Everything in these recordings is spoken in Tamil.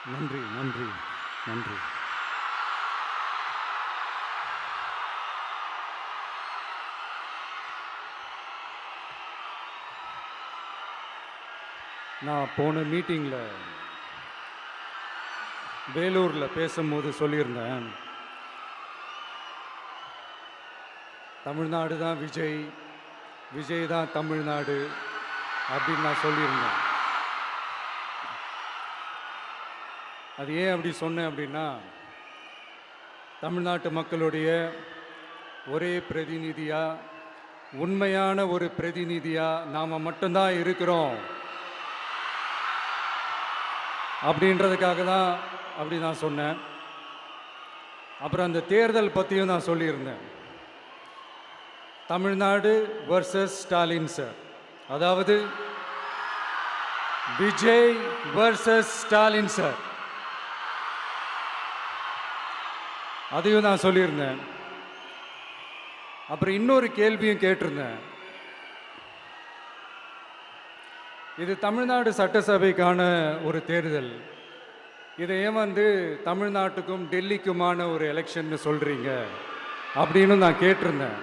நன்றி நன்றி நன்றி. நான் போன மீட்டிங்கில் வேலூரில் பேசும்போது சொல்லியிருந்தேன், தமிழ்நாடு தான் விஜய், விஜய் தான் தமிழ்நாடு அப்படின்னு நான் சொல்லியிருந்தேன். அது ஏன் அப்படி சொன்னேன் அப்படின்னா, தமிழ்நாட்டு மக்களுடைய ஒரே பிரதிநிதியாக, உண்மையான ஒரு பிரதிநிதியாக நாம் மட்டும்தான் இருக்கிறோம் அப்படின்றதுக்காக தான் அப்படி நான் சொன்னேன். அப்புறம் அந்த தேர்தல் பற்றியும் நான் சொல்லியிருந்தேன். தமிழ்நாடு வர்சஸ் ஸ்டாலின் சார், அதாவது விஜய் வர்சஸ் ஸ்டாலின் சார், அதையும் நான் சொல்லியிருந்தேன். அப்புறம் இன்னொரு கேள்வியும் கேட்டிருந்தேன். இது தமிழ்நாடு சட்டசபைக்கான ஒரு தேர்தல், இதை ஏன் தமிழ்நாட்டுக்கும் டெல்லிக்குமான ஒரு எலெக்ஷன் சொல்கிறீங்க அப்படின்னு நான் கேட்டிருந்தேன்.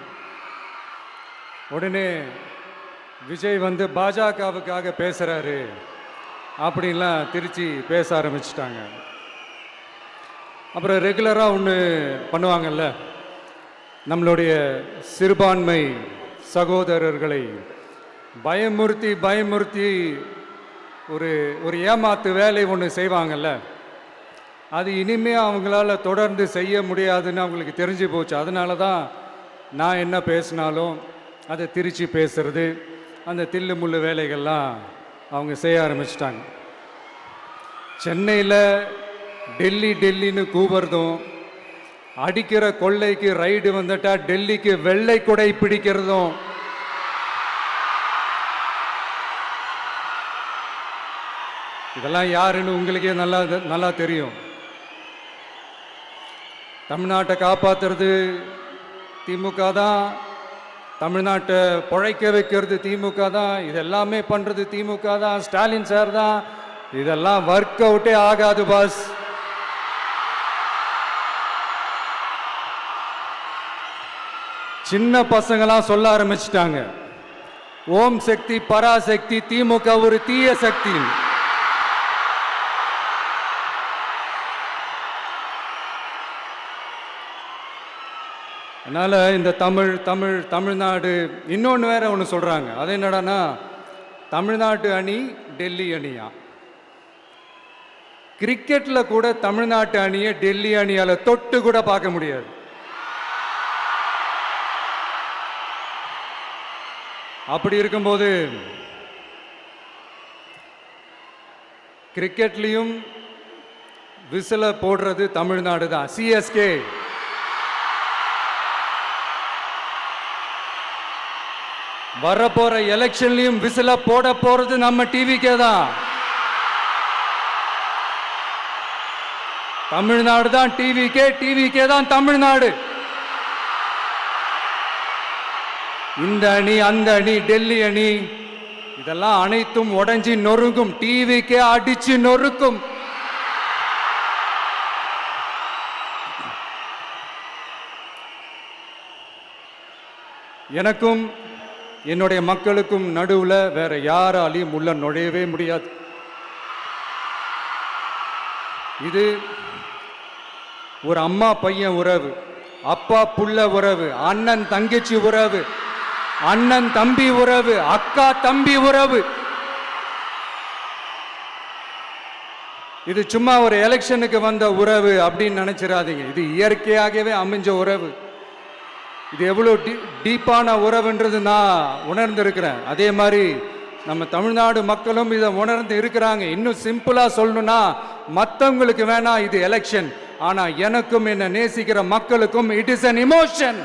உடனே விஜய் பாஜகவுக்காக பேசுகிறாரு அப்படின்லாம் திருச்சி பேச ஆரம்பிச்சிட்டாங்க. அப்புறம் ரெகுலராக ஒன்று பண்ணுவாங்கல்ல, நம்மளுடைய சிறுபான்மை சகோதரர்களை பயமுறுத்தி பயமுறுத்தி ஒரு ஒரு ஏமாத்து வேலை ஒன்று செய்வாங்கல்ல, அது இனிமேல் அவங்களால தொடர்ந்து செய்ய முடியாதுன்னு அவங்களுக்கு தெரிஞ்சு போச்சு. அதனால தான் நான் என்ன பேசினாலும் அதை திருச்சி பேசுறது, அந்த தில்லு முள்ளு வேலைகள்லாம் அவங்க செய்ய ஆரம்பிச்சிட்டாங்க. சென்னையில் டெல்லி டெல்லின்னு கூவுறதும், அடிக்கிற கொள்ளைக்கு ரைடு வந்துட்டா டெல்லிக்கு வெள்ளை கொடை பிடிக்கிறதும், இதெல்லாம் யாருன்னு உங்களுக்கே நல்லா தெரியும். தமிழ்நாட்டை காப்பாற்றுறது திமுக தான், தமிழ்நாட்டை பிழைக்க வைக்கிறது திமுக தான், இதெல்லாமே பண்ணுறது திமுக தான், ஸ்டாலின் சார் தான். இதெல்லாம் ஒர்க் அவுட்டே ஆகாது பாஸ். சின்ன பசங்களாம் சொல்ல ஆரம்பிச்சிட்டாங்க, ஓம் சக்தி பராசக்தி, திமுக ஒரு தீய சக்தி. அதனால இந்த தமிழ்நாடு இன்னொன்று வேற ஒன்று சொல்றாங்க. அது என்னடான்னா, தமிழ்நாட்டு அணி டெல்லி அணியா. கிரிக்கெட்ல கூட தமிழ்நாட்டு அணியை டெல்லி அணியால தொட்டு கூட பார்க்க முடியாது. அப்படி இருக்கும்போது கிரிக்கெட்லையும் விசில போடுறது தமிழ்நாடு தான், சிஎஸ்கே. வரப்போற எலெக்ஷன்லையும் விசில போட போறது நம்ம டிவிக்கே தான். தமிழ்நாடு தான் டிவிக்கே, டிவிக்கே தான் தமிழ்நாடு. இந்த அணி அந்த அணி டெல்லி அணி இதெல்லாம் அனைத்தும் உடைஞ்சி நொறுங்கும், டிவிக்கே அடிச்சு நொறுக்கும். எனக்கும் என்னுடைய மக்களுக்கும் நடுவுல வேற யாராலையும் உள்ள நுழையவே முடியாது. இது ஒரு அம்மா பையன் உறவு, அப்பா புள்ள உறவு, அண்ணன் தங்கச்சி உறவு, அண்ணன் தம்பி உறவு, அக்கா தம்பி உறவு. இது சும்மா ஒரு எலெக்ஷனுக்கு வந்த உறவு அப்படின்னு நினைச்சிடாதீங்க. இது இயற்கையாகவே அமைஞ்ச உறவு. இது எவ்வளோ டீப்பான உறவுன்றது நான் உணர்ந்திருக்கிறேன். அதே மாதிரி நம்ம தமிழ்நாடு மக்களும் இதை உணர்ந்து இருக்கிறாங்க. இன்னும் சிம்பிளா சொல்லணும்னா, மற்றவங்களுக்கு வேணா இது எலெக்ஷன், ஆனா எனக்கும் என்ன நேசிக்கிற மக்களுக்கும் it is an emotion.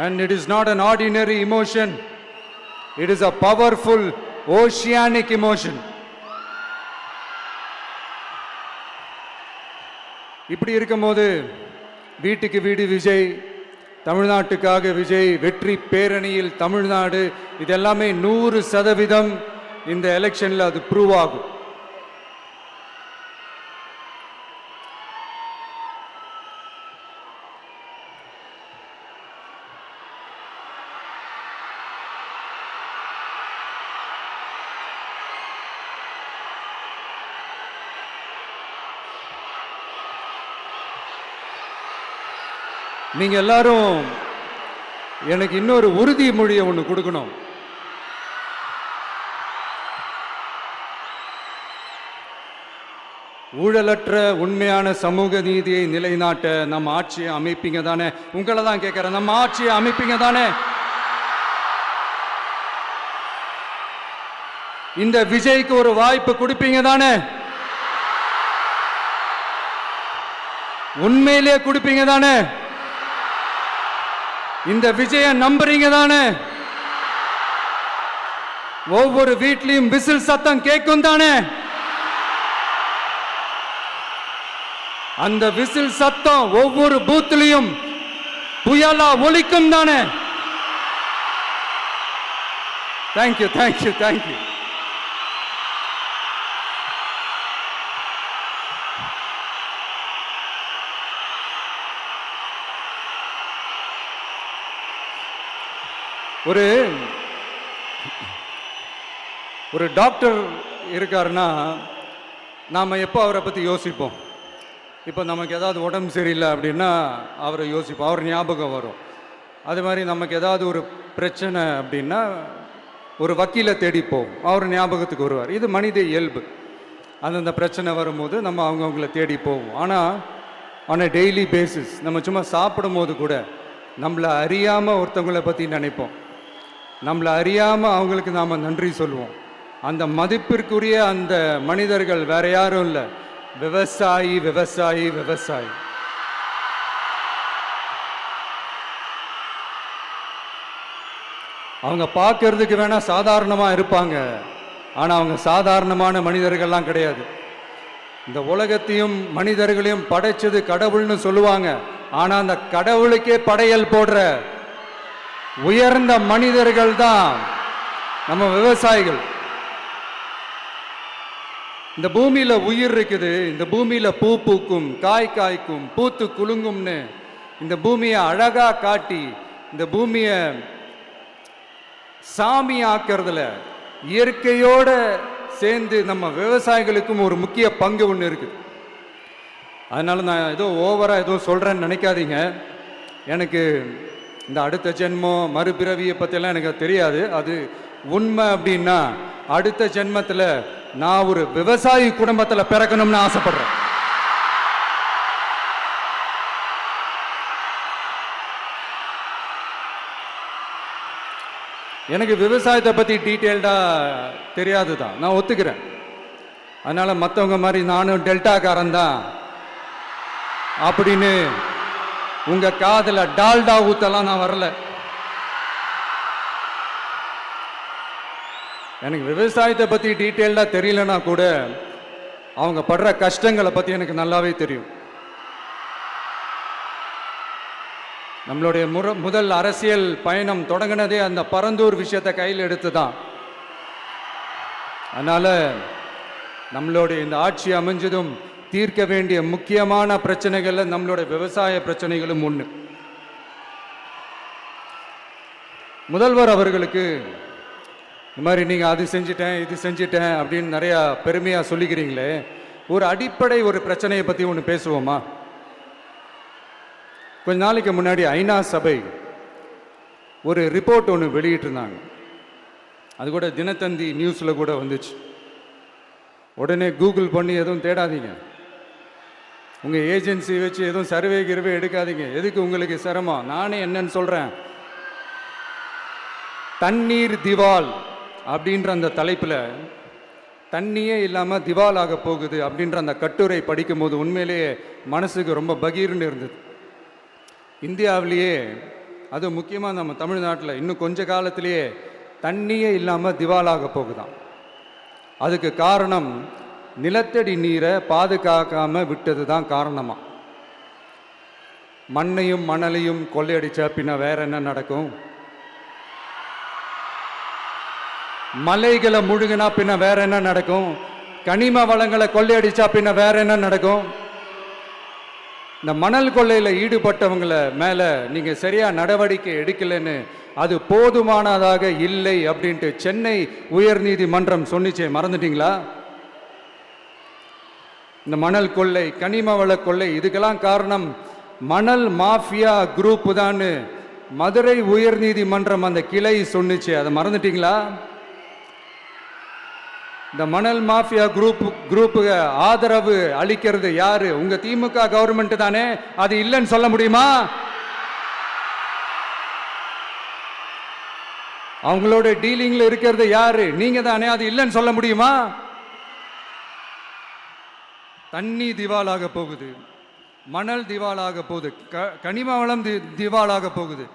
And it is not an ordinary emotion. It is a powerful oceanic emotion. இப்படி இருக்கும்போது வீட்டுக்கு வீடு விஜய், தமிழ்நாட்டுக்காக விஜய், வெற்றி பேரணியில் தமிழ்நாடு, இதெல்லாமே 100% இந்த எலெக்ஷனில் அது ப்ரூவ் ஆகும். நீங்க எல்லாரும் எனக்கு இன்னொரு உறுதிமொழியை ஒன்று கொடுக்கணும். ஊழலற்ற உண்மையான சமூக நீதியை நிலைநாட்ட நம்ம ஆட்சியை அமைப்பீங்க தானே? உங்களை தான் கேட்கிறேன், நம்ம ஆட்சியை அமைப்பீங்க தானே? இந்த விஜய்க்கு ஒரு வாய்ப்பு கொடுப்பீங்க தானே? உண்மையிலேயே கொடுப்பீங்க தானே? இந்த விஜய நம்புறீங்க தானே? ஒவ்வொரு வீட்லயும் விசில் சத்தம் கேட்கும் தானே? அந்த விசில் சத்தம் ஒவ்வொரு பூத்திலையும் புயலா ஒலிக்கும் தானே? Thank you, thank you, thank you. ஒரு டாக்டர் இருக்காருன்னா நாம் எப்போ அவரை பற்றி யோசிப்போம்? இப்போ நமக்கு ஏதாவது உடம்பு சரியில்லை அப்படின்னா அவரை யோசிப்போம், அவர் ஞாபகம் வரும். அது மாதிரி நமக்கு ஏதாவது ஒரு பிரச்சனை அப்படின்னா ஒரு வக்கீலை தேடிப்போம், அவர் ஞாபகத்துக்கு வருவார். இது மனித இயல்பு. அந்தந்த பிரச்சனை வரும்போது நம்ம அவங்கவுங்கள தேடி போவோம். ஆனால் ஆன் அ டெய்லி பேசிஸ் நம்ம சும்மா சாப்பிடும் போது கூட நம்மளை அறியாமல் ஒருத்தவங்களை பற்றி நினைப்போம், நம்மளை அறியாமல் அவங்களுக்கு நாம் நன்றி சொல்லுவோம். அந்த மதிப்பிற்குரிய அந்த மனிதர்கள் வேற யாரும் இல்லை, விவசாயி, விவசாயி, விவசாயி. அவங்க பார்க்கறதுக்கு வேணா சாதாரணமாக இருப்பாங்க, ஆனால் அவங்க சாதாரணமான மனிதர்கள்லாம் கிடையாது. இந்த உலகத்தையும் மனிதர்களையும் படைச்சது கடவுள்னு சொல்லுவாங்க, ஆனால் அந்த கடவுளுக்கே படையல் போடுற உயர்ந்த மனிதர்கள் தான் நம்ம விவசாயிகள். இந்த பூமியில உயிர் இருக்குது, இந்த பூமியில பூ பூக்கும், காய் காய்க்கும், பூத்து குலுங்கும்னு இந்த பூமியை அழகா காட்டி இந்த பூமியை சாமி ஆக்கிறதுல இயற்கையோட சேர்ந்து நம்ம விவசாயிகளுக்கும் ஒரு முக்கிய பங்கு ஒன்று இருக்கு. அதனால நான் ஏதோ ஓவரா ஏதோ சொல்றேன்னு நினைக்காதீங்க. எனக்கு இந்த அடுத்த ஜென்மம் மறுபிறவியை பற்றியெல்லாம் எனக்கு தெரியாது. அது உண்மை அப்படின்னா அடுத்த ஜென்மத்தில் நான் ஒரு விவசாயி குடும்பத்தில் பிறக்கணும்னு ஆசைப்படுறேன். எனக்கு விவசாயத்தை பற்றி டீட்டெயில்டாக தெரியாது தான், நான் ஒத்துக்கிறேன். அதனால் மற்றவங்க மாதிரி நானும் டெல்டாக்காரன் தான் அப்படின்னு உங்கள் காதில் டால்டா ஊத்தலாம் நான் வரல. எனக்கு விவசாயத்தை பற்றி டீட்டெயில்டாக தெரியலனா கூட அவங்க படுற கஷ்டங்களை பற்றி எனக்கு நல்லாவே தெரியும். நம்மளுடைய முதல் அரசியல் பயணம் தொடங்கினதே அந்த பரந்தூர் விஷயத்தை கையில் எடுத்து தான். அதனால் நம்மளுடைய இந்த ஆட்சி அமைஞ்சதும் தீர்க்க வேண்டிய முக்கியமான பிரச்சனைகளில் நம்மளுடைய விவசாய பிரச்சனைகளும் ஒன்று. முதல்வர் அவர்களுக்கு இந்த மாதிரி நீங்கள் அது செஞ்சிட்டேன் இது செஞ்சிட்டேன் அப்படின்னு நிறையா பெருமையாக சொல்லிக்கிறீங்களே, ஒரு அடிப்படை ஒரு பிரச்சனையை பற்றி ஒன்று பேசுவோமா? கொஞ்ச நாளைக்கு முன்னாடி ஐநா சபை ஒரு ரிப்போர்ட் ஒன்று வெளியிட்டிருந்தாங்க. அது கூட தினத்தந்தி நியூஸில் கூட வந்துச்சு. உடனே கூகுள் பண்ணி எதுவும் தேடாதீங்க, உங்கள் ஏஜென்சி வச்சு எதுவும் சர்வே கிர்வே எடுக்காதீங்க. எதுக்கு உங்களுக்கு சிரமம்? நானே என்னன்னு சொல்கிறேன். தண்ணீர் திவால் அப்படின்ற அந்த தலைப்பில் தண்ணியே இல்லாமல் திவால் ஆக போகுது அப்படின்ற அந்த கட்டுரை படிக்கும் போது உண்மையிலேயே மனசுக்கு ரொம்ப பகீர்னு இருந்தது. இந்தியாவிலேயே அது முக்கியமாக நம்ம தமிழ்நாட்டில் இன்னும் கொஞ்ச காலத்திலேயே தண்ணியே இல்லாமல் திவாலாக போகுதான். அதுக்கு காரணம் நிலத்தடி நீரை பாதுகாக்காமல் விட்டது தான் காரணமாக. மண்ணையும் மணலையும் கொள்ளையடிச்சா பின்ன வேற என்ன நடக்கும்? மலைகளை முழுகினா பின்ன வேற என்ன நடக்கும்? கனிம வளங்களை கொள்ளையடிச்சா பின்ன வேற என்ன நடக்கும்? இந்த மணல் கொள்ளையில ஈடுபட்டவங்களை மேல நீங்க சரியா நடவடிக்கை எடுக்கலன்னு அது போதுமானதாக இல்லை அப்படின்ட்டு சென்னை உயர்நீதிமன்றம் சொன்னிச்சே, மறந்துட்டீங்களா? இந்த மணல் கொள்ளை, கனிம வள கொள்ளை, இதுக்கெல்லாம் காரணம் மணல் மாஃபியா குரூப் தான் மதுரை உயர்நீதிமன்றம் அந்த கிளை சொன்னிச்சு. அதை மறந்துட்டீங்களா? இந்த மணல் மாஃபியா குரூப்புக்கு ஆதரவு அளிக்கிறது யாரு? உங்க திமுக கவர்மெண்ட் தானே. அது இல்லைன்னு சொல்ல முடியுமா? அவங்களோட டீலிங்ல இருக்கிறது யாரு? நீங்க தானே. அது இல்லைன்னு சொல்ல முடியுமா? தண்ணி திவாலாக போகுது, மணல் திவாலாக போகுது, கனிம வளம் திவாலாக போகுது.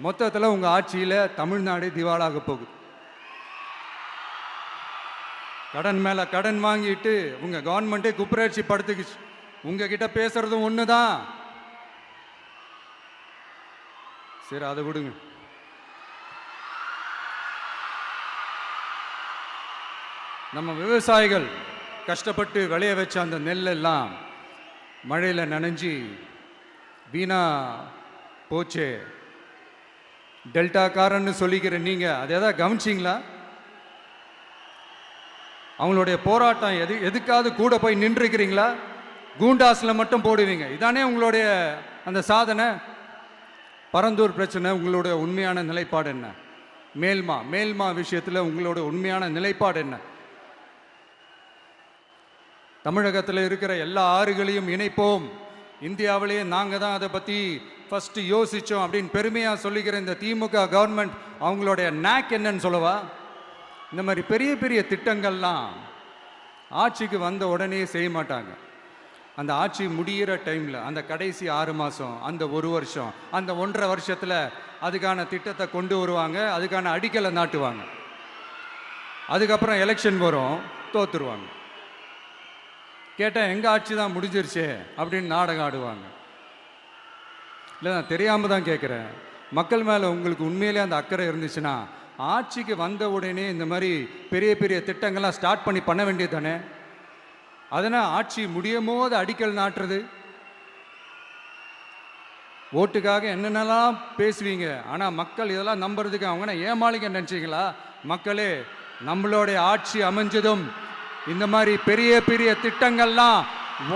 மொத்தத்தில் உங்க ஆட்சியில தமிழ்நாடு திவாலாக போகுது. கடன் மேல கடன் வாங்கிட்டு உங்க கவர்மெண்டே குப்பராட்சி படுத்துக்குச்சு. உங்ககிட்ட பேசுறதும் ஒண்ணுதான். சரி, அதை விடுங்க. நம்ம விவசாயிகள் கஷ்டப்பட்டு விளைய வச்ச அந்த நெல்லெல்லாம் மழையில் நனைஞ்சி வீணா போச்சே. டெல்டாக்காரன்னு சொல்லிக்கிற நீங்க அதை எதாவது கவனிச்சிங்களா? அவங்களுடைய போராட்டம் எதுக்காவது கூட போய் நின்றுக்கிறீங்களா? கூண்டாஸில் மட்டும் போடுவீங்க. இதானே உங்களுடைய அந்த சாதனை. பரந்தூர் பிரச்சனை, உங்களுடைய உண்மையான நிலைப்பாடு என்ன? மேல்மா விஷயத்தில் உங்களோட உண்மையான நிலைப்பாடு என்ன? தமிழகத்தில் இருக்கிற எல்லா ஆறுகளையும் இணைப்போம், இந்தியாவிலேயே நாங்கள் தான் அதை பற்றி ஃபஸ்ட்டு யோசித்தோம் அப்படின்னு பெருமையாக சொல்லிக்கிற இந்த திமுக கவர்மெண்ட் அவங்களுடைய நாக் என்னன்னு சொல்லவா? இந்த மாதிரி பெரிய பெரிய திட்டங்கள்லாம் ஆட்சிக்கு வந்த உடனே செய்ய மாட்டாங்க. அந்த ஆட்சி முடிகிற டைமில், அந்த கடைசி 6 மாதம், அந்த 1 வருஷம், அந்த 1.5 வருஷத்தில் அதுக்கான திட்டத்தை கொண்டு வருவாங்க, அதுக்கான அடிக்கலை நாட்டுவாங்க. அதுக்கப்புறம் எலெக்ஷன் வரும், தோத்துருவாங்க. கேட்டால் எங்கள் ஆட்சி தான் முடிஞ்சிருச்சே அப்படின்னு நாடகம் ஆடுவாங்க. இல்லை, நான் தெரியாமல் தான் கேட்குறேன். மக்கள் மேலே உங்களுக்கு உண்மையிலே அந்த அக்கறை இருந்துச்சுன்னா ஆட்சிக்கு வந்த உடனே இந்த மாதிரி பெரிய பெரிய திட்டங்கள்லாம் ஸ்டார்ட் பண்ண வேண்டியது தானே. அதனால் ஆட்சி முடியும் போது அடிக்கல் நாட்டுறது. ஓட்டுக்காக என்னென்னலாம் பேசுவீங்க, ஆனால் மக்கள் இதெல்லாம் நம்புறதுக்கு அவங்கன்னா ஏமாளிங்க நினச்சிங்களா? மக்களே, நம்மளுடைய ஆட்சி அமைஞ்சதும் இந்த மாதிரி பெரிய பெரிய திட்டங்கள்லாம்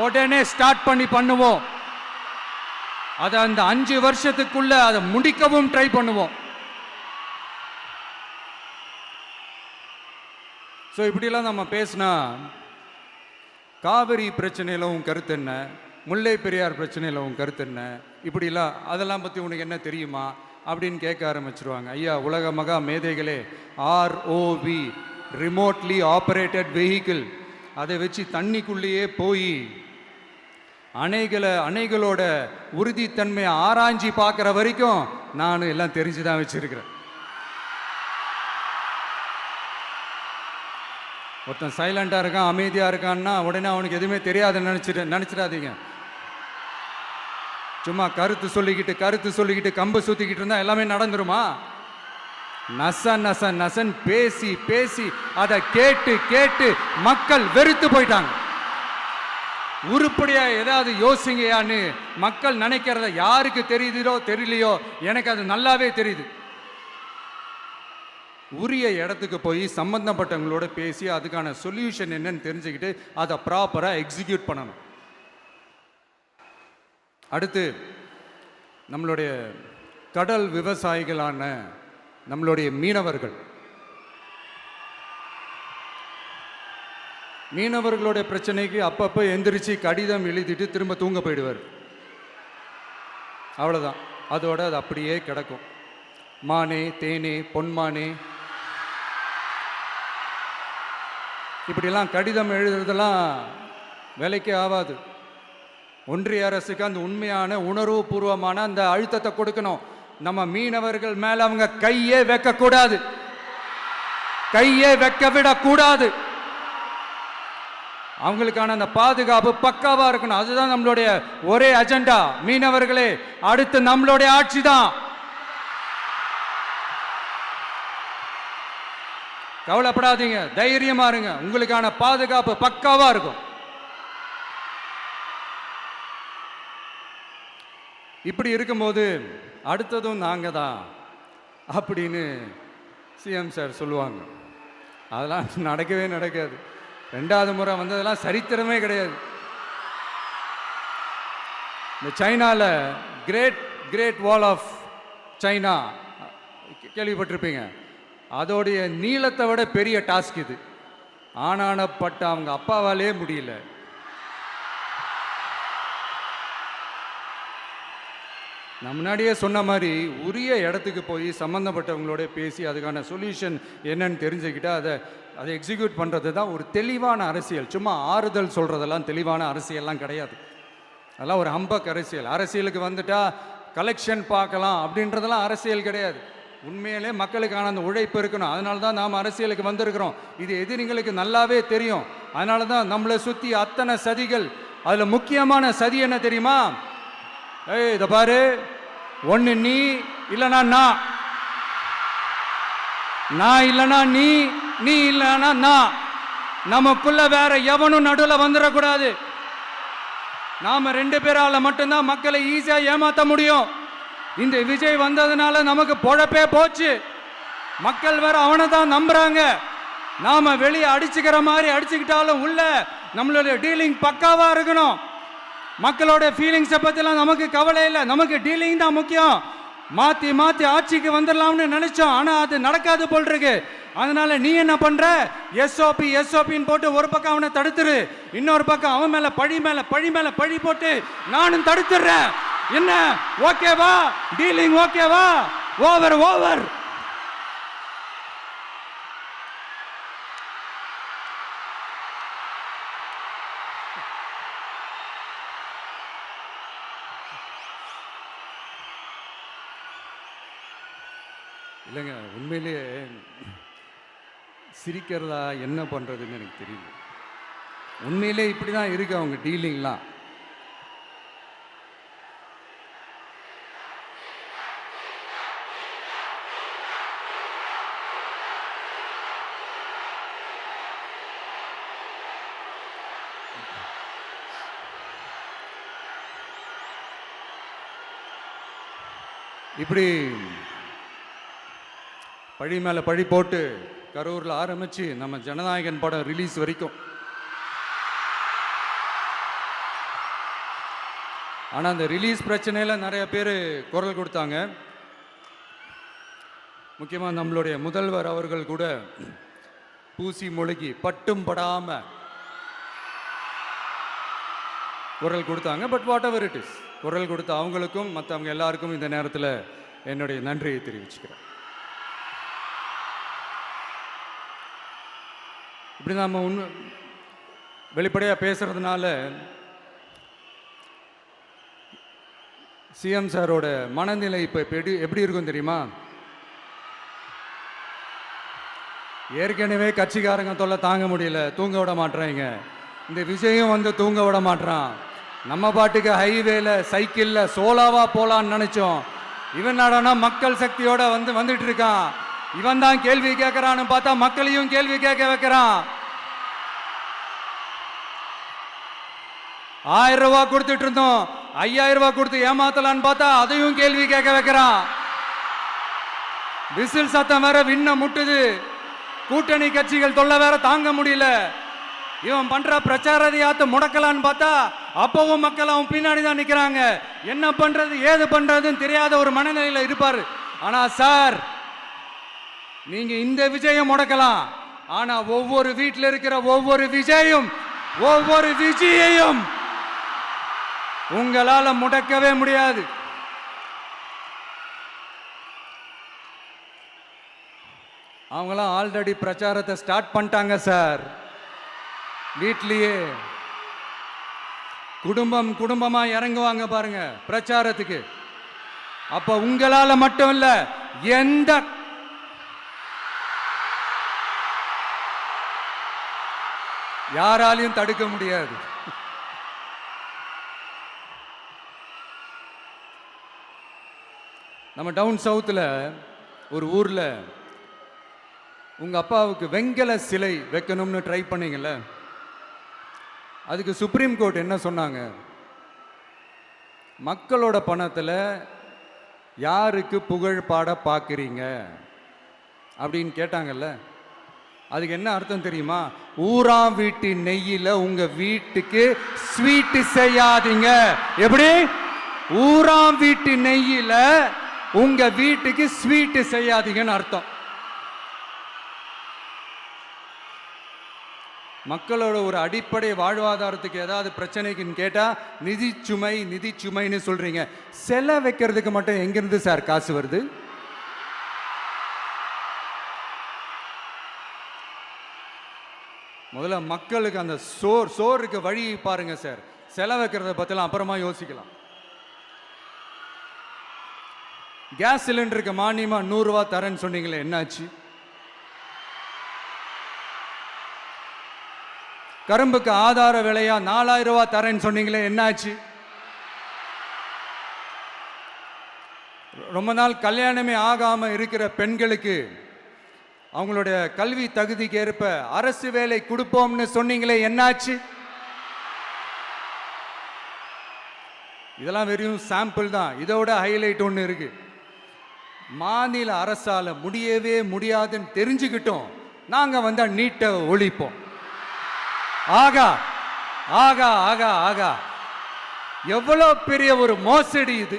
உடனே ஸ்டார்ட் பண்ணுவோம். அதை அந்த 5 வருஷத்துக்குள்ள அதை முடிக்கவும் ட்ரை பண்ணுவோம். ஸோ இப்படிலாம் நம்ம பேசினா காவிரி பிரச்சனையில் உன் கருத்து என்ன, முல்லை பெரியார் பிரச்சனையில் உன் கருத்து என்ன, இப்படிலாம் அதெல்லாம் பற்றி உனக்கு என்ன தெரியுமா அப்படின்னு கேட்க ஆரம்பிச்சிருவாங்க. ஐயா, உலக மகா மேதைகளே, ROV, ரிமோட்லி ஆப்ரேட்டட் வெஹிக்கிள், அதை வச்சு தண்ணிக்குள்ளேயே போய் அணைகளோட உறுதித்தன்மையை ஆராய்ச்சி பார்க்குற வரைக்கும் நான் எல்லாம் தெரிஞ்சு தான் வச்சிருக்கிறேன். ஒருத்தன் சைலண்டாக இருக்கான், அமைதியாக இருக்கான்னா உடனே அவனுக்கு எதுவுமே தெரியாதுன்னு நினச்சிடாதீங்க. சும்மா கருத்து சொல்லிக்கிட்டு கம்பு சுற்றிக்கிட்டு இருந்தால் எல்லாமே நடந்துருமா? நசன் பேசி அதை கேட்டு மக்கள் வெறுத்து போயிட்டாங்க. உருப்படியா ஏதாவது யோசிங்கயான்னு மக்கள் நினைக்கிறத யாருக்கு தெரியுதோ தெரியலையோ, எனக்கு அது நல்லாவே தெரியுது. உரிய இடத்துக்கு போய் சம்பந்தப்பட்டவங்களோட பேசி அதுக்கான சொல்யூஷன் என்னன்னு தெரிஞ்சுக்கிட்டு அதை ப்ராப்பராக எக்ஸிக்யூட் பண்ணணும். அடுத்து, நம்மளுடைய கடல் விவசாயிகளான நம்மளுடைய மீனவர்களுடைய பிரச்சனைக்கு அப்பப்போ எந்திரிச்சு கடிதம் எழுதிட்டு திரும்ப தூங்க போயிடுவார். அவ்வளோதான், அதோட அது அப்படியே கிடக்கும். மானே, தேனே, பொன்மானே, இப்படிலாம் கடிதம் எழுதுறதெல்லாம் வேலைக்கே ஆகாது. ஒன்றிய அரசுக்கு அந்த உண்மையான உணர்வுபூர்வமான அந்த அழுத்தத்தை கொடுக்கணும். நம்ம மீனவர்கள் மேல அவங்க கையே வைக்கக்கூடாது, கையே வைக்க விடக்கூடாது. அவங்களுக்கான அந்த பாதுகாப்பு பக்காவா இருக்கணும். அதுதான் நம்மளுடைய ஒரே அஜெண்டா. மீனவர்களே, அடுத்து நம்மளுடைய ஆட்சி தான். கவலைப்படாதீங்க, தைரியமா இருங்க. உங்களுக்கான பாதுகாப்பு பக்காவா இருக்கும். இப்படி இருக்கும்போது அடுத்ததும் நாங்க தான் அப்படின்னு சிஎம் சார் சொல்லுவாங்க. அதெல்லாம் நடக்கவே நடக்காது. 2வது முறை வந்ததெல்லாம் சரித்திரமே கிடையாது. இந்த சைனாவில் கிரேட் வால் ஆஃப் சைனா கேள்விப்பட்டிருப்பீங்க. அதோடைய நீளத்தை விட பெரிய டாஸ்க் இது. ஆனானப்பட்ட அவங்க அப்பாவாலே முடியல. நான் முன்னாடியே சொன்ன மாதிரி உரிய இடத்துக்கு போய் சம்மந்தப்பட்டவங்களோட பேசி அதுக்கான சொல்யூஷன் என்னன்னு தெரிஞ்சுக்கிட்டா அதை எக்ஸிக்யூட் பண்ணுறது தான் ஒரு தெளிவான அரசியல். சும்மா ஆறுதல் சொல்கிறதெல்லாம் தெளிவான அரசியல்லாம் கிடையாது. அதெல்லாம் ஒரு ஹம்பக் அரசியல். அரசியலுக்கு வந்துட்டா கலெக்ஷன் பார்க்கலாம் அப்படின்றதெல்லாம் அரசியல் கிடையாது. உண்மையிலே மக்களுக்கான அந்த உழைப்பு இருக்கணும். அதனால தான் நாம் அரசியலுக்கு வந்திருக்கிறோம். இது எதிரிங்களுக்கு நல்லாவே தெரியும். அதனால தான் நம்மளை சுற்றி அத்தனை சதிகள். அதில் முக்கியமான சதி என்ன தெரியுமா? இதை பாரு, ஒன்று நீ இல்லைனா நான் இல்லைனா நீ இல்லைனா நான். நமக்குள்ள வேற எவனும் நடுவில் வந்துடக்கூடாது. நாம 2 பேரால மட்டும்தான் மக்களை ஈஸியா ஏமாத்த முடியும். இந்த விஜய் வந்ததுனால நமக்கு பொழப்பே போச்சு. மக்கள் வேற அவனை தான் நம்புறாங்க. நாம வெளியே அடிச்சுக்கிற மாதிரி அடிச்சுக்கிட்டாலும் உள்ள நம்மளுடைய டீலிங் பக்காவா இருக்கணும். மக்களோட ஃபீலிங்ஸை பற்றிலாம் நமக்கு கவலை இல்லை. நமக்கு டீலிங் தான் முக்கியம். மாற்றி ஆட்சிக்கு வந்துடலாம்னு நினைச்சோம். ஆனால் அது நடக்காது போல் இருக்கு. அதனால நீ என்ன பண்ற? எஸ்ஓபின்னு போட்டு ஒரு பக்கம் அவனை தடுத்துரு, இன்னொரு பக்கம் அவன் மேல பழி போட்டு நானும் தடுத்துடுறேன். என்ன ஓகேவா? டீலிங் ஓகேவா? ஓவர். இல்லைங்க, உண்மையிலேயே சிரிக்கிறதா என்ன பண்ணுறதுன்னு எனக்கு தெரியல. உண்மையிலே இப்படி தான் இருக்கு அவங்க டீலிங்லாம். இப்படி பழி மேலே பழி போட்டு கரூரில் ஆரம்பித்து நம்ம ஜனநாயகன் படம் ரிலீஸ் வரைக்கும். ஆனால் அந்த ரிலீஸ் பிரச்சனையில் நிறைய பேர் குரல் கொடுத்தாங்க. முக்கியமாக நம்மளுடைய முதல்வர் அவர்கள் கூட பூசி மொழிகி பட்டும் படாமல் குரல் கொடுத்தாங்க. But what ever it is, குரல் கொடுத்த அவங்களுக்கும் மற்றவங்க எல்லாருக்கும் இந்த நேரத்தில் என்னுடைய நன்றியை தெரிவிச்சுக்கிறேன். இப்படி நம்ம வெளிப்படையாக பேசுறதுனால சிஎம் சாரோட மனநிலை இப்போ எப்படி இருக்கும் தெரியுமா? ஏற்கனவே கட்சிக்காரங்க தொல்லை தாங்க முடியல, தூங்க விட மாட்டேறாங்க. இந்த விஜயும் வந்து தூங்க விட மாட்டான். நம்ம பாட்டுக்கு ஹைவேல சைக்கிளில் சோலாவா போலான்னு நினைச்சோம். இவன் நாடானா மக்கள் சக்தியோட வந்துட்டு இருக்கான். இவன் தான் கேள்வி கேட்கறான்னு பார்த்தா மக்களையும் கேள்வி கேட்க வைக்கிறான். 1000 ரூபாய் கொடுத்துட்டு இருந்தோம், 5000 ரூபாய் கொடுத்து ஏமாத்தலான்னு பார்த்தா அதையும் கேள்வி கேட்க வைக்கிறான். விசில் சத்தம் வேற விண்ண முட்டுது. கூட்டணி கட்சிகள் தொல்லை வேற தாங்க முடியல. இவன் பண்ற பிரச்சாரத்தையாத்து முடக்கலான்னு பார்த்தா அப்பவும் மக்கள் அவன் பின்னாடி தான் நிக்கிறாங்க. என்ன பண்றது ஏது பண்றதுன்னு தெரியாத ஒரு மனநிலையில இருப்பாரு. ஆனா சார், நீங்க இந்த விஜயம் முடக்கலாம். ஆனா ஒவ்வொரு வீட்டில் இருக்கிற ஒவ்வொரு விஜயையும் உங்களால முடக்கவே முடியாது. அவங்களாம் ஆல்ரெடி பிரச்சாரத்தை ஸ்டார்ட் பண்ணிட்டாங்க சார். வீட்லயே குடும்பமா இறங்குவாங்க பாருங்க பிரச்சாரத்துக்கு. அப்ப உங்களால மட்டும் இல்ல, யாராலையும் தடுக்க முடியாது. நம்ம டவுன் சவுத்தில் ஒரு ஊரில் உங்கள் அப்பாவுக்கு வெங்கல சிலை வைக்கணும்னு ட்ரை பண்ணீங்கல்ல, அதுக்கு சுப்ரீம் கோர்ட் என்ன சொன்னாங்க? மக்களோட பணத்தில் யாருக்கு புகழ் பாட பார்க்குறீங்க அப்படின்னு கேட்டாங்கல்ல. அதுக்கு என்ன அர்த்தம் தெரியுமா? ஊராம் வீட்டு நெய்யில் உங்க வீட்டுக்கு ஸ்வீட் செய்யாதீங்க. எப்படி? ஊராம் வீட்டு நெய்யில் உங்க வீட்டுக்கு ஸ்வீட் செய்யாதீங்கன்னு அர்த்தம். மக்களோட ஒரு அடிப்படை வாழ்வாதாரத்துக்கு ஏதாவது பிரச்சனைக்குன்னு கேட்டா நிதி சுமைன்னு சொல்றீங்க. செலை வைக்கிறதுக்கு மட்டும் எங்கிருந்து சார் காசு வருது? முதல்ல மக்களுக்கு அந்த சோறுக்கு வழி பாருங்க சார். செலை வைக்கிறத பத்திலாம் அப்புறமா யோசிக்கலாம். கேஸ் சிலிண்டருக்கு மானியமா 100 ரூபாய் தரேன்னு சொன்னீங்களே, என்னாச்சு? கரும்புக்கு ஆதார விலையா 4000 ரூபாய் தரேன்னு சொன்னீங்களே, என்னாச்சு? ரொம்ப நாள் கல்யாணமே ஆகாம இருக்கிற பெண்களுக்கு அவங்களுடைய கல்வி தகுதிக்கு ஏற்ப அரசு வேலை கொடுப்போம்னு சொன்னீங்களே, என்னாச்சு? இதெல்லாம் வெறும் சாம்பிள் தான். இதோட ஹைலைட் ஒன்று இருக்கு. மாநில அரசால முடியவே முடியாதுன்னு தெரிஞ்சுக்கிட்டோம், நாங்க வந்தா நீட்டை ஒழிப்போம். ஆகா ஆகா ஆகா ஆகா, எவ்வளவு பெரிய ஒரு மோசடி இது!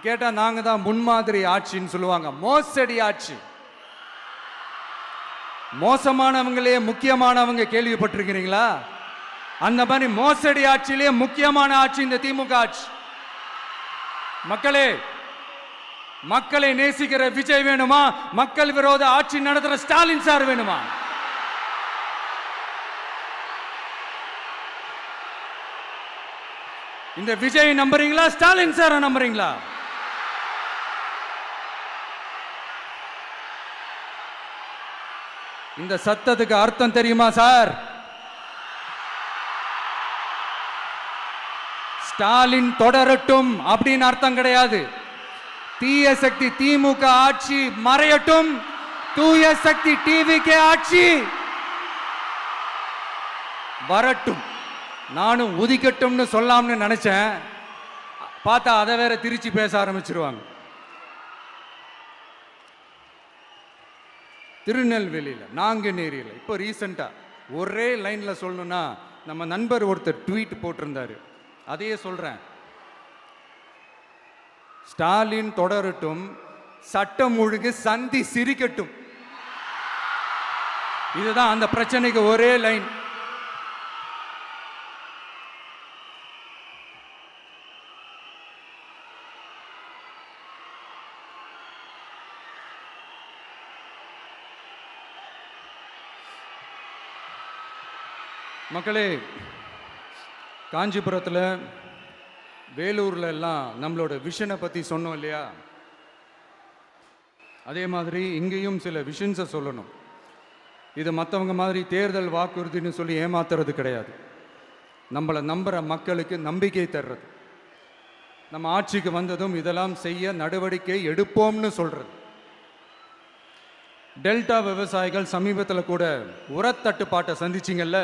கேட்டா நாங்க தான் முன்மாதிரி ஆட்சின்னு சொல்லுவாங்க. மோசடி ஆட்சி. மோசமானவங்களே முக்கியமானவங்க கேள்விப்பட்டிருக்கிறீங்களா? அந்த மாதிரி மோசடி ஆட்சியிலே முக்கியமான ஆட்சி இந்த திமுக ஆட்சி. மக்களே, மக்களை நேசிக்கிற விஜய் வேணுமா? மக்கள் விரோத ஆட்சி நடத்துற ஸ்டாலின் சார் வேணுமா? இந்த விஜய் நம்புறீங்களா? ஸ்டாலின் சார் நம்புறீங்களா? இந்த சத்தத்துக்கு அர்த்தம் தெரியுமா சார்? ஸ்டாலின் தொடரட்டும் அப்படின்னு அர்த்தம் கிடையாது. தீய சக்தி திமுக ஆட்சி மறையட்டும், தூய சக்தி டிவிகே ஆட்சி வரட்டும். நானும் உதிக்கட்டும்னு சொல்லாம்னு நினைச்சேன், பார்த்தா அதை வேற திருச்சி பேச ஆரம்பிச்சிருவாங்க. திருநெல்வேலியில், நாங்குநேரியில் இப்போ ரீசெண்டா ஒரே லைன்ல சொல்லணும்னா, நம்ம நண்பர் ஒருத்தர் ட்வீட் போட்டிருந்தாரு, அதையே சொல்றேன். ஸ்டாலின் தொடரட்டும், சட்டம் ஒழுங்கு சந்தி சிரிக்கட்டும். இதுதான் அந்த பிரச்சனைக்கு ஒரே லைன். மக்களே, காஞ்சிபுரத்தில், வேலூர்ல எல்லாம் நம்மளோட விஷனை பற்றி சொன்னோம் இல்லையா? அதே மாதிரி இங்கேயும் சில விஷன்ஸை சொல்லணும். இது மற்றவங்க மாதிரி தேர்தல் வாக்குறுதின்னு சொல்லி ஏமாத்துறது கிடையாது. நம்மளை நம்புகிற மக்களுக்கு நம்பிக்கை தர்றது. நம்ம ஆட்சிக்கு வந்ததும் இதெல்லாம் செய்ய நடவடிக்கை எடுப்போம்னு சொல்றது. டெல்டா விவசாயிகள் சமீபத்தில் கூட உரத்தட்டுப்பாட்டை சந்திச்சிங்கல்ல.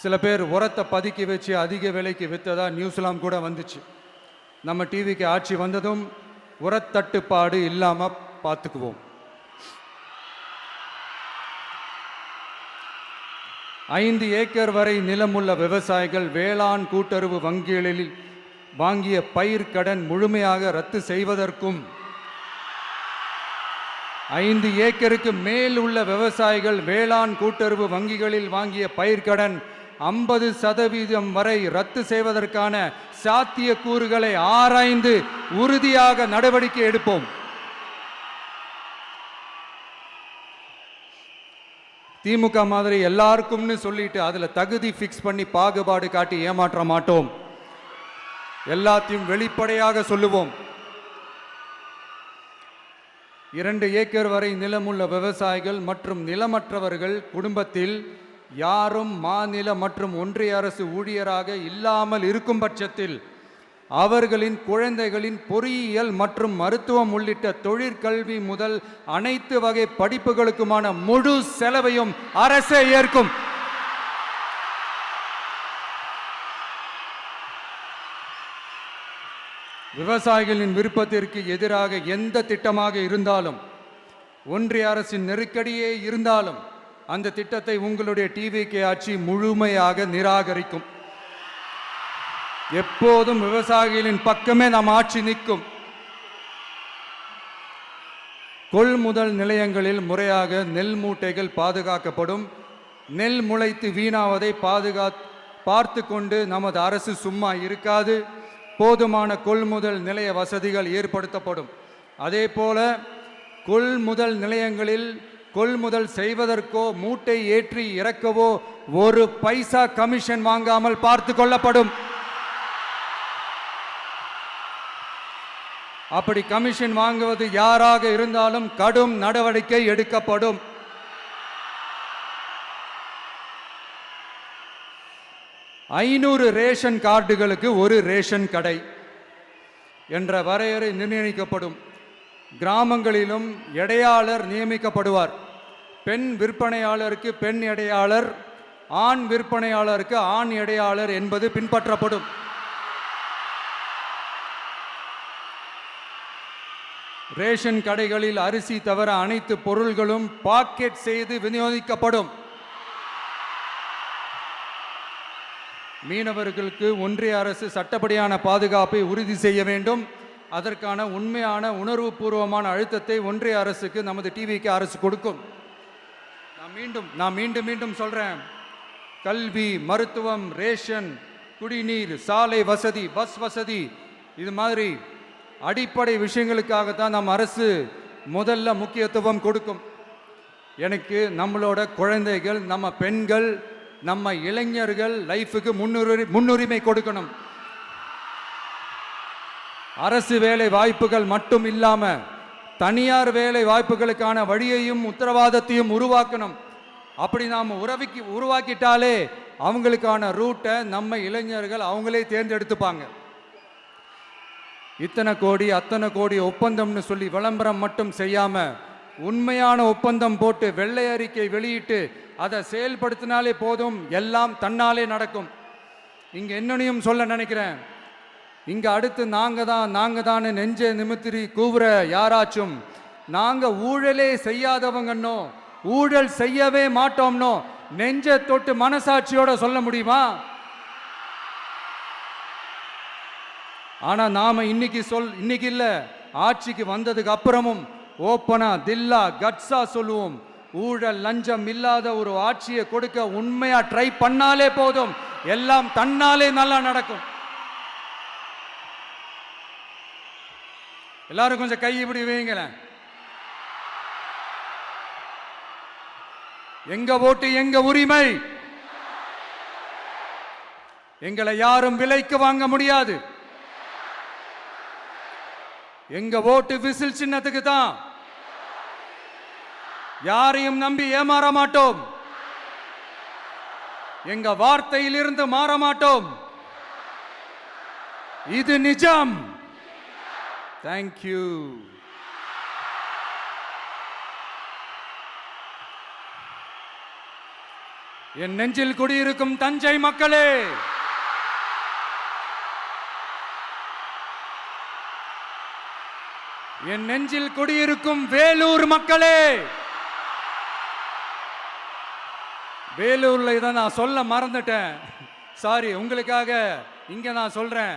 சில பேர் உரத்தை பதுக்கி வச்சு அதிக விலைக்கு விற்றதா நியூஸ்லாம் கூட வந்துச்சு. நம்ம டிவிக்கு ஆட்சி வந்ததும் உரத்தட்டுப்பாடு இல்லாமல் பார்த்துக்குவோம். 5 ஏக்கர் வரை நிலமுள்ள விவசாயிகள் வேளாண் கூட்டுறவு வங்கிகளில் வாங்கிய பயிர் கடன் முழுமையாக ரத்து செய்வதற்கும், 5 ஏக்கருக்கு மேல் உள்ள விவசாயிகள் வேளாண் கூட்டுறவு வங்கிகளில் வாங்கிய பயிர்க்கடன் 50% வரை ரத்து செய்வதற்கான சாத்திய கூறுகளை ஆராய்ந்து உறுதியாக நடவடிக்கை எடுப்போம். திமுக மாதிரி எல்லாருக்கும்னு சொல்லிட்டு அதுல தகுதி ஃபிக்ஸ் பண்ணி பாகுபாடு காட்டி ஏமாற்ற மாட்டோம். எல்லாத்தையும் வெளிப்படையாக சொல்லுவோம். 2 ஏக்கர் வரை நிலமுள்ள விவசாயிகள் மற்றும் நிலமற்றவர்கள் குடும்பத்தில் யாரும் மாநில மற்றும் ஒன்றிய அரசு ஊழியராக இல்லாமல் இருக்கும் பட்சத்தில் அவர்களின் குழந்தைகளின் பொறியியல் மற்றும் மருத்துவம் உள்ளிட்ட தொழிற்கல்வி முதல் அனைத்து வகை படிப்புகளுக்குமான முழு செலவையும் அரசே ஏற்கும். விவசாயிகளின் விருப்பத்திற்கு எதிராக எந்த திட்டமாக இருந்தாலும், ஒன்றிய அரசின் நெருக்கடியே இருந்தாலும் அந்த திட்டத்தை உங்களுடைய டிவிகே ஆட்சி முழுமையாக நிராகரிக்கும். எப்போதும் விவசாயிகளின் பக்கமே நம் ஆட்சி நிற்கும். கொள்முதல் நிலையங்களில் முறையாக நெல் மூட்டைகள் பாதுகாக்கப்படும். நெல் முளைத்து வீணாவதை பார்த்து கொண்டு நமது அரசு சும்மா இருக்காது. போதுமான கொள்முதல் நிலைய வசதிகள் ஏற்படுத்தப்படும். அதே போல கொள்முதல் நிலையங்களில் கொள்முதல் செய்வதற்கோ மூட்டை ஏற்றி இறக்கவோ ஒரு பைசா கமிஷன் வாங்காமல் பார்த்து கொள்ளப்படும். அப்படி கமிஷன் வாங்குவது யாராக இருந்தாலும் கடும் நடவடிக்கை எடுக்கப்படும். ஐநூறு ரேஷன் கார்டுகளுக்கு ஒரு ரேஷன் கடை என்ற வரையறை நிர்ணயிக்கப்படும். கிராமங்களிலும் எடையாளர் நியமிக்கப்படுவார். பெண் விற்பனையாளருக்கு பெண் எடையாளர், ஆண் விற்பனையாளருக்கு ஆண் எடையாளர் என்பது பின்பற்றப்படும். ரேஷன் கடைகளில் அரிசி தவிர அனைத்து பொருள்களும் பாக்கெட் செய்து விநியோகிக்கப்படும். மீனவர்களுக்கு ஒன்றிய அரசு சட்டப்படியான பாதுகாப்பை உறுதி செய்ய வேண்டும். அதற்கான உண்மையான உணர்வுபூர்வமான அழுத்தத்தை ஒன்றிய அரசுக்கு நமது டிவிக்கு அரசு கொடுக்கும். நான் மீண்டும் சொல்றேன், கல்வி, மருத்துவம், ரேஷன், குடிநீர், சாலை வசதி, பஸ் வசதி, இது மாதிரி அடிப்படை விஷயங்களுக்காகத்தான் நம் அரசு முதல்ல முக்கியத்துவம் கொடுக்கும். எனக்கு நம்மளோட குழந்தைகள், நம்ம பெண்கள், நம்ம இளைஞர்கள் லைஃபுக்கு முன்னுரிமை கொடுக்கணும். அரசு வேலை வாய்ப்புகள் மட்டும் இல்லாம தனியார் வேலை வாய்ப்புகளுக்கான வழியையும் உத்தரவாதத்தையும் உருவாக்கணும். அப்படி நாம் உருவாக்கிட்டாலே அவங்களுக்கான ரூட்டை நம்ம இளைஞர்கள் அவங்களே தேர்ந்தெடுத்துப்பாங்க. இத்தனை கோடி அத்தனை கோடி ஒப்பந்தம்னு சொல்லி விளம்பரம் மட்டும் செய்யாம உண்மையான ஒப்பந்தம் போட்டு வெள்ளை அறிக்கை வெளியிட்டு அதை செயல்படுத்தினாலே போதும், எல்லாம் தன்னாலே நடக்கும். இங்க என்னனையும் சொல்ல நினைக்கிறேன், இங்க அடுத்து நாங்க தான் நெஞ்சை நிமித்திரி கூவுற யாராச்சும் நாங்க ஊழலே செய்யாதவங்கன்னோ ஊழல் செய்யவே மாட்டோம்னோ நெஞ்சை தொட்டு மனசாட்சியோட சொல்ல முடியுமா? ஆனா நாம இன்னைக்கு இல்ல, ஆட்சிக்கு வந்ததுக்கு அப்புறமும் ஓப்பனா தில்லா கட்ஸா சொல்லுவோம், ஊழல் லஞ்சம் இல்லாத ஒரு ஆட்சியை கொடுக்க உண்மையா ட்ரை பண்ணாலே போதும், எல்லாம் தன்னாலே நல்லா நடக்கும். எல்லாரும் கொஞ்சம் கை இப்படி வைங்களேன். எங்க ஓட்டு எங்க உரிமை, எங்களை யாரும் விலைக்கு வாங்க முடியாது. எங்க ஓட்டு விசில் சின்னத்துக்கு தான். யாரையும் நம்பி ஏமாற மாட்டோம். எங்க வார்த்தையிலிருந்து மாற மாட்டோம். இது நிஜம். தேங்க்யூ. என் நெஞ்சில் குடியிருக்கும் தஞ்சை மக்களே, என் நெஞ்சில் குடியிருக்கும் வேலூர் மக்களே, வேலூர்ல இதை நான் சொல்ல மறந்துட்டேன், சாரி. உங்களுக்காக இங்க நான் சொல்றேன்,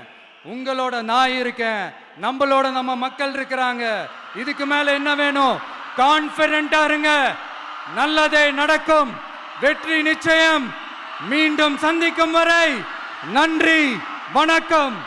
உங்களோட நான் இருக்கேன், நம்மளோட நம்ம மக்கள் இருக்கிறாங்க. இதுக்கு மேல என்ன வேணும்? கான்பிடென்ட்டா இருங்க, நல்லதே நடக்கும், வெற்றி நிச்சயம். மீண்டும் சந்திக்கும் வரை நன்றி, வணக்கம்.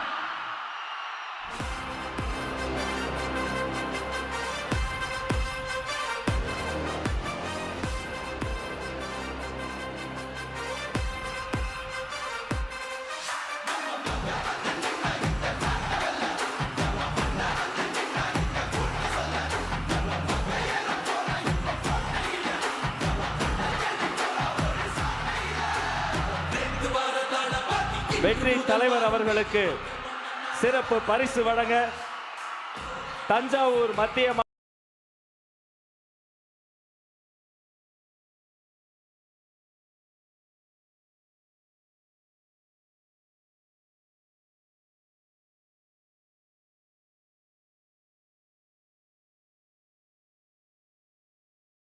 வெற்றி தலைவர் அவர்களுக்கு சிறப்பு பரிசு வழங்க தஞ்சாவூர் மத்திய